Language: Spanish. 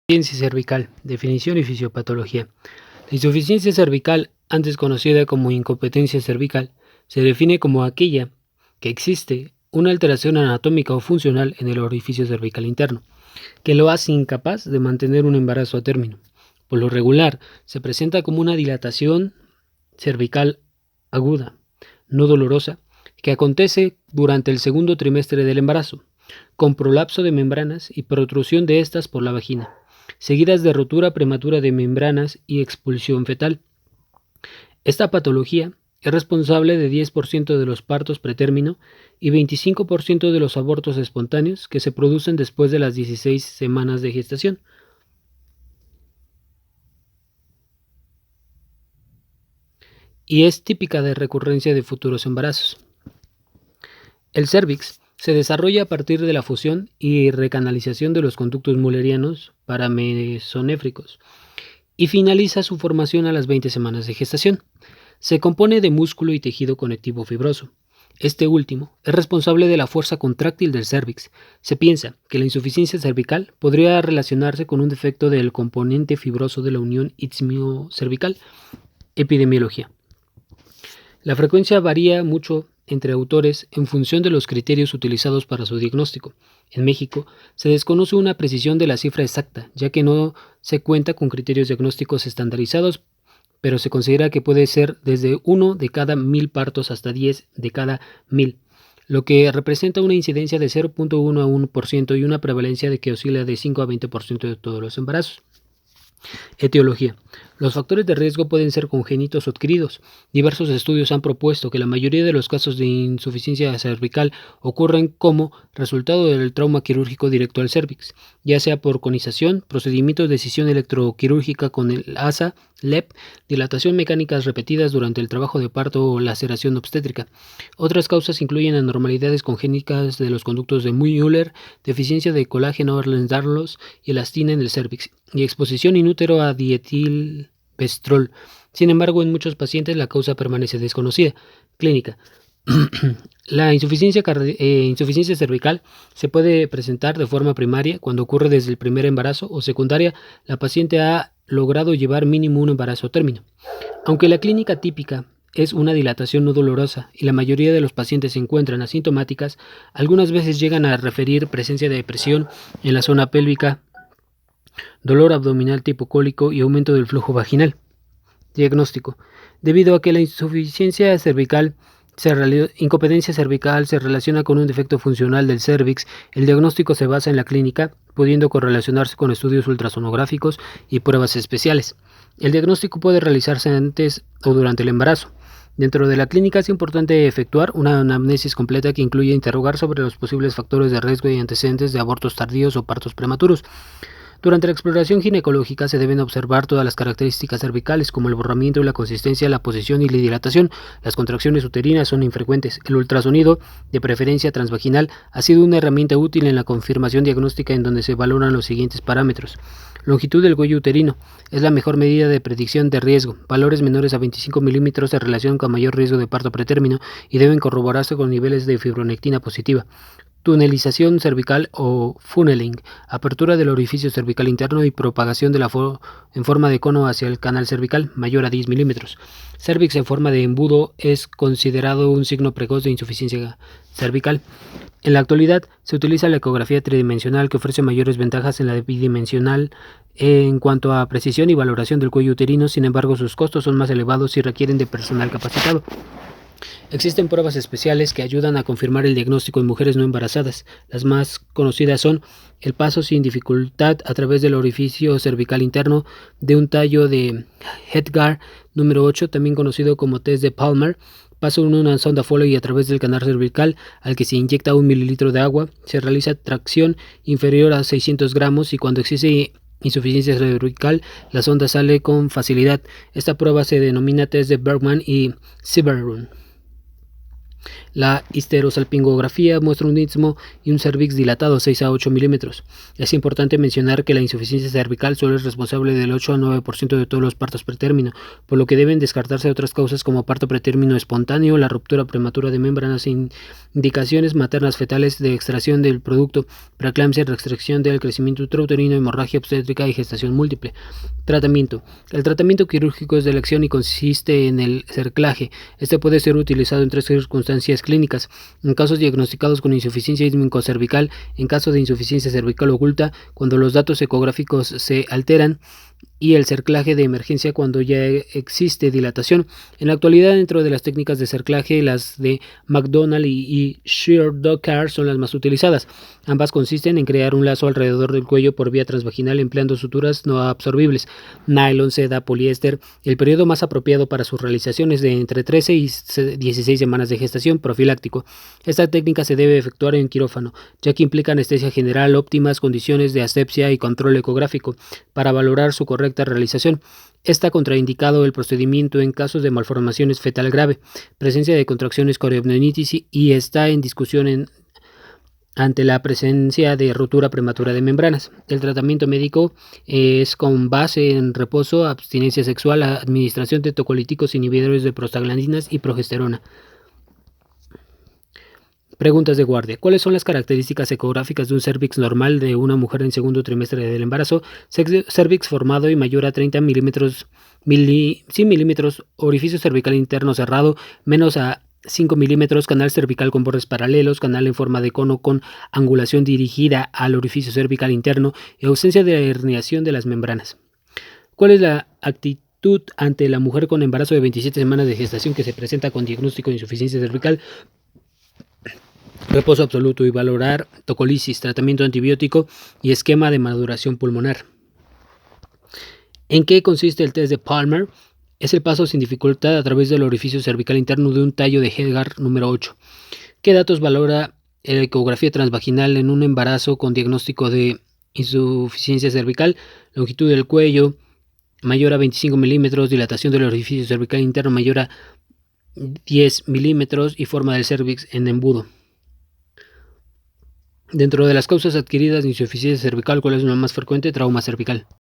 Insuficiencia cervical, definición y fisiopatología. La insuficiencia cervical, antes conocida como incompetencia cervical, se define como aquella que existe una alteración anatómica o funcional en el orificio cervical interno, que lo hace incapaz de mantener un embarazo a término. Por lo regular, se presenta como una dilatación cervical aguda, no dolorosa, que acontece durante el segundo trimestre del embarazo, con prolapso de membranas y protrusión de estas por la vagina, seguidas de rotura prematura de membranas y expulsión fetal. Esta patología es responsable de 10% de los partos pretérmino y 25% de los abortos espontáneos que se producen después de las 16 semanas de gestación. Y es típica de recurrencia de futuros embarazos. El cérvix se desarrolla a partir de la fusión y recanalización de los conductos mullerianos paramesonéfricos y finaliza su formación a las 20 semanas de gestación. Se compone de músculo y tejido conectivo fibroso. Este último es responsable de la fuerza contráctil del cérvix. Se piensa que la insuficiencia cervical podría relacionarse con un defecto del componente fibroso de la unión isquiocervical. Epidemiología. La frecuencia varía mucho entre autores en función de los criterios utilizados para su diagnóstico. En México se desconoce una precisión de la cifra exacta, ya que no se cuenta con criterios diagnósticos estandarizados, pero se considera que puede ser desde 1 de cada 1000 partos hasta 10 de cada 1000, lo que representa una incidencia de 0.1 a 1% y una prevalencia de que oscila de 5 a 20% de todos los embarazos. Etiología. Los factores de riesgo pueden ser congénitos o adquiridos. Diversos estudios han propuesto que la mayoría de los casos de insuficiencia cervical ocurren como resultado del trauma quirúrgico directo al cérvix, ya sea por conización, procedimientos de decisión electroquirúrgica con el ASA, LEP, dilatación mecánicas repetidas durante el trabajo de parto o laceración obstétrica. Otras causas incluyen anormalidades congénitas de los conductos de Müller, deficiencia de colágeno Ehlers-Danlos y elastina en el cérvix, y exposición in útero a dietilvestrol. Sin embargo, en muchos pacientes la causa permanece desconocida. Clínica. La insuficiencia cervical se puede presentar de forma primaria cuando ocurre desde el primer embarazo o secundaria la paciente ha logrado llevar mínimo un embarazo a término. Aunque la clínica típica es una dilatación no dolorosa y la mayoría de los pacientes se encuentran asintomáticas, algunas veces llegan a referir presencia de presión en la zona pélvica, dolor abdominal tipo cólico y aumento del flujo vaginal. Diagnóstico. Debido a que la incompetencia cervical se relaciona con un defecto funcional del cérvix, el diagnóstico se basa en la clínica, pudiendo correlacionarse con estudios ultrasonográficos y pruebas especiales. El diagnóstico puede realizarse antes o durante el embarazo. Dentro de la clínica es importante efectuar una anamnesis completa que incluye interrogar sobre los posibles factores de riesgo y antecedentes de abortos tardíos o partos prematuros. Durante la exploración ginecológica se deben observar todas las características cervicales como el borramiento, la consistencia, la posición y la dilatación. Las contracciones uterinas son infrecuentes. El ultrasonido, de preferencia transvaginal, ha sido una herramienta útil en la confirmación diagnóstica en donde se valoran los siguientes parámetros. Longitud del cuello uterino es la mejor medida de predicción de riesgo. Valores menores a 25 milímetros se relacionan con mayor riesgo de parto pretérmino y deben corroborarse con niveles de fibronectina positiva. Tunelización cervical o funneling, apertura del orificio cervical interno y propagación de en forma de cono hacia el canal cervical, mayor a 10 milímetros. Cérvix en forma de embudo es considerado un signo precoz de insuficiencia cervical. En la actualidad se utiliza la ecografía tridimensional que ofrece mayores ventajas en la bidimensional en cuanto a precisión y valoración del cuello uterino, sin embargo sus costos son más elevados y requieren de personal capacitado. Existen pruebas especiales que ayudan a confirmar el diagnóstico en mujeres no embarazadas. Las más conocidas son el paso sin dificultad a través del orificio cervical interno de un tallo de Hegar número 8, también conocido como test de Palmer. Paso en una sonda Foley a través del canal cervical al que se inyecta 1 mililitro de agua. Se realiza tracción inferior a 600 gramos y cuando existe insuficiencia cervical, la sonda sale con facilidad. Esta prueba se denomina test de Bergman y Severun. La histerosalpingografía muestra un istmo y un cervix dilatado 6 a 8 milímetros. Es importante mencionar que la insuficiencia cervical solo es responsable del 8 a 9% de todos los partos pretérmino, por lo que deben descartarse otras causas como parto pretérmino espontáneo, la ruptura prematura de membranas, indicaciones maternas fetales de extracción del producto, preeclampsia, restricción del crecimiento intrauterino, hemorragia obstétrica y gestación múltiple. Tratamiento. El tratamiento quirúrgico es de elección y consiste en el cerclaje. Este puede ser utilizado en 3 circunstancias clínicas: en casos diagnosticados con insuficiencia cervical, en caso de insuficiencia cervical oculta, cuando los datos ecográficos se alteran, y el cerclaje de emergencia cuando ya existe dilatación. En la actualidad, dentro de las técnicas de cerclaje, las de McDonald y Shear-Dockar son las más utilizadas. Ambas consisten en crear un lazo alrededor del cuello por vía transvaginal empleando suturas no absorbibles, nylon, seda, poliéster. El periodo más apropiado para su realización es de entre 13 y 16 semanas de gestación profiláctico. Esta técnica se debe efectuar en quirófano, ya que implica anestesia general, óptimas condiciones de asepsia y control ecográfico para valorar su correcta realización. Está contraindicado el procedimiento en casos de malformaciones fetal grave, presencia de contracciones coriopneunitis y está en discusión ante la presencia de rotura prematura de membranas. El tratamiento médico es con base en reposo, abstinencia sexual, administración de tocolíticos inhibidores de prostaglandinas y progesterona. Preguntas de guardia. ¿Cuáles son las características ecográficas de un cervix normal de una mujer en segundo trimestre del embarazo? Cervix formado y mayor a 30 milímetros, orificio cervical interno cerrado, menos a 5 milímetros, canal cervical con bordes paralelos, canal en forma de cono con angulación dirigida al orificio cervical interno y ausencia de herniación de las membranas. ¿Cuál es la actitud ante la mujer con embarazo de 27 semanas de gestación que se presenta con diagnóstico de insuficiencia cervical? Reposo absoluto y valorar tocolisis, tratamiento antibiótico y esquema de maduración pulmonar. ¿En qué consiste el test de Palmer? Es el paso sin dificultad a través del orificio cervical interno de un tallo de Hegar número 8. ¿Qué datos valora la ecografía transvaginal en un embarazo con diagnóstico de insuficiencia cervical? Longitud del cuello mayor a 25 milímetros, dilatación del orificio cervical interno mayor a 10 milímetros y forma del cervix en embudo. Dentro de las causas adquiridas de insuficiencia cervical, ¿cuál es la más frecuente? Trauma cervical.